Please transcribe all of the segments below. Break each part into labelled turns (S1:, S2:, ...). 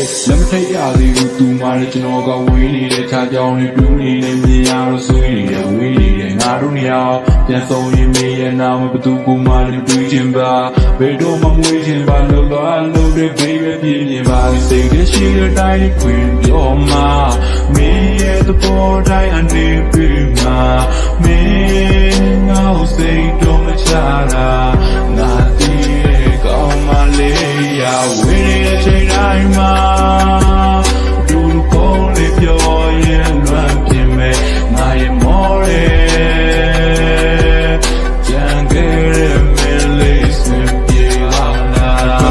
S1: လက်မထိတ်ရသေးဘူးသူမှလည်းကျွန်တော်ကဝေးနေတဲ့ခြားကြောင်တွေတူးနေနေမြင်ရတော့ဆွေးနေတယ်ဝေးနေတယ်ငါတို့နေရာပြန်ဆုံးရင်မေးရနာမဘသူကမှလည်းတွေးချင်ပါဘယ်တော့မှမွေးချင်ပါလို့တော့လို့တဲ့ baby ပြင်းနေပါစိတ်ကရှိတဲ့တိုင်းခွင်ပြောမှာမင်းရဲ့သဘောတိုင်းအနေပြီးမှာမင်းငါ့စိတ်တော့မချတာငါသိရဲ့ကောင်းမလေးရဝေးနေတဲ့ချိန်တိုင်းမှာသူကောင်းလေးပြောရင်လွမ်းပြင်းမဲ့ငါရဲ့မော်ရဲကြံခဲ့တဲ့မင်းလေးစင်ပြေလာနာက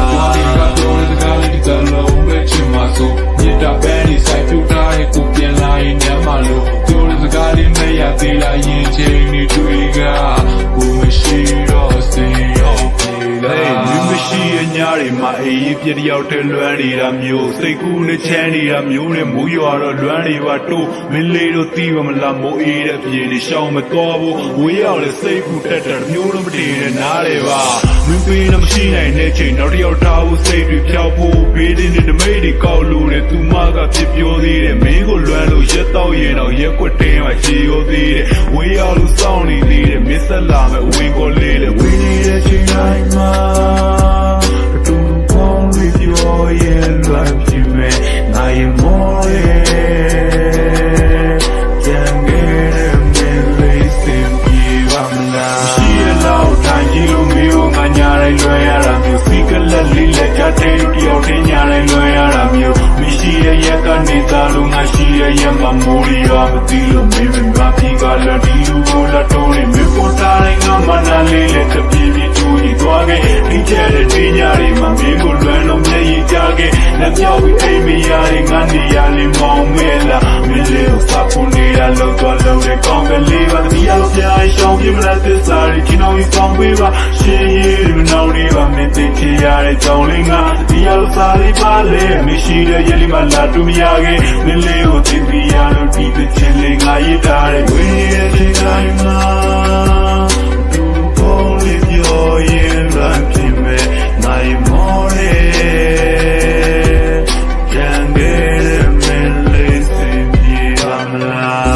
S1: တော့ဒီကလေးဒီကလုံးပဲချင်မဆိုမြစ်တာပဲဒီဆိုင်ပြူထားတဲ့ကိုပြန်လာရင်ညမလို့ပြောတဲ့စကားလေးနဲ့ရသေးလားရင်ချိန်နေတွေ့ကကိုမရှိတော့စင်ရောက်ပြေလာမရှိရညတွေမှာအေးပြတယောက်တည်းလွမ်းနေတာမျိုးစိတ်ကူးနဲ့ချမ်းနေတာမျိုးနဲ့မိုးရွာတော့လွမ်းနေပါတိုးမင်းလေးတို့သိပါမလားမိုးအေးတဲ့ပြေနေရှောင်းမတော်ဘူးဝေးရောက်လေစိတ်ကူးတက်တယ်မျိုးတော့မတည်နဲ့နားတယ်ပါမင်းပေးလို့မရှိနိုင်တဲ့ချိန်နောက်တစ်ယောက်ထားဖို့စိတ်တွေဖြောက်ဖို့ဘေးတင်းတမိတ်တွေကောက်လို့တဲ့သူမကဖြစ်ပြောသေးတယ်မင်းကိုလွမ်းလို့ရက်တော့ရင်တော့ရက်ွက်တင်းမှာရှည်ရောသေးတယ်ဝေးရောက်လို့စောင့်နေသေးတယ်မင်းဆက်လာမဲ့ဝင်ကိုလေးလေဝေးနေတဲ့ချိန်တိုင်းမှာတူပေါင်းပြီးပြောရင်လွမ်းပြင်းမဲ့ငါရဲ့မော်ရဲကြံခဲ့တဲ့မင်းလေးစင်ပြေပါမလားရှိရတော့တိုင်းကြီးလို့မျိုးငါညာတိုင်းလွှဲရတာမျိုးစီကလက်လေးလက်ချတဲ့တယောက်တည်းညာတိုင်းလွှဲရတာမျိုးမရှိရရက်ကနေသားလို့ငါရှိရရက်မှာမိုးရီရမသိလို့မင်းမပြီးကလည်းဒီလိုကိုလာတော့နေမပေါ်တိုင်းငါမနာလေးလက်တပြေးပြီးတူကြီးသွားခဲ့ဒီကျတဲ့တင်းညာတွေမှာမင်းကိုလွမ်းလို့မျက်ရည်ကျခဲ့လက်ပြောက်ပြီးအိမ်မရရင်ငါနေရလေးမောင်းမဲလားမင်းလေးကိုစာဖို့နေတာလို့တော့လုံးတဲ့ကောင်းကလေးပါတမီးရလို့ပြိုင်ရှောင်းပြမလားသစ္စာတွေကျွန်တော်ကြီးဆောင်ပေးပါရှင်ရည်မနှောင်းလေးပါမင်းသိချင်ရတဲ့ကြောင်းလေးငါတမီးရလို့စာလေးပါလေမရှိတဲ့ရလေးမှလာတူမရခဲ့မင်းလေးကိုသိပြီးရလို့ဒီတစ်ချင်းလေးငါရည်ထားတဲ့ဝေးရဲ့ချိန်တိုင်းမှာသူပေါ်လေးပြောရင်လွမ်းပြင်းမဲ့ငါရဲ့မော်ရဲကြံခဲ့တဲ့မင်းလေးစင်ပြေပါမလား